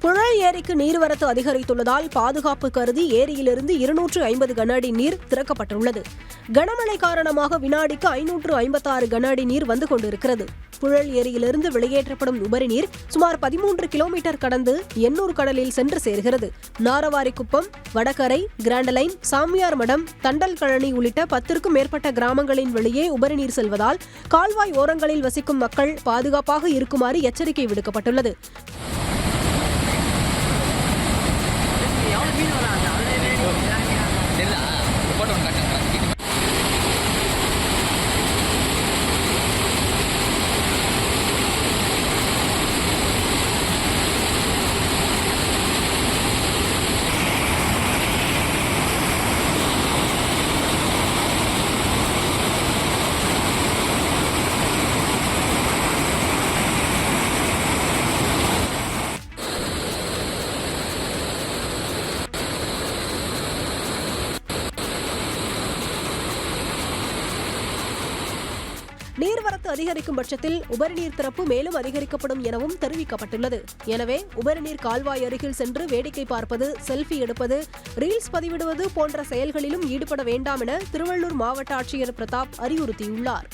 புழல் ஏரிக்கு நீர்வரத்து அதிகரித்துள்ளதால் பாதுகாப்பு கருதி ஏரியிலிருந்து 250 கன அடி நீர் திறக்கப்பட்டுள்ளது. கனமழை காரணமாக வினாடிக்கு 556 கன அடி நீர் வந்து கொண்டிருக்கிறது. புழல் ஏரியிலிருந்து வெளியேற்றப்படும் உபரி நீர் சுமார் 13 கிலோமீட்டர் கடந்து எண்ணூர் கடலில் சென்று சேர்கிறது. நாரவாரிக்குப்பம், வடகரை, கிராண்டலைன், சாமியார் மடம், தண்டல் கழனி உள்ளிட்ட 10க்கும் மேற்பட்ட கிராமங்களின் வெளியே உபரி நீர் செல்வதால் கால்வாய் ஓரங்களில் வசிக்கும் மக்கள் பாதுகாப்பாக இருக்குமாறு எச்சரிக்கை விடுக்கப்பட்டுள்ளது. நீர்வரத்து அதிகரிக்கும் பட்சத்தில் உபரிநீர் திறப்பு மேலும் அதிகரிக்கப்படும் எனவும் தெரிவிக்கப்பட்டுள்ளது. எனவே உபரிநீர் கால்வாய் அருகில் சென்று வேடிக்கை பார்ப்பது, செல்ஃபி எடுப்பது, ரீல்ஸ் பதிவிடுவது போன்ற செயல்களிலும் ஈடுபட வேண்டாம் என திருவள்ளூர் மாவட்ட ஆட்சியர் பிரதாப் அறிவுறுத்தியுள்ளார்.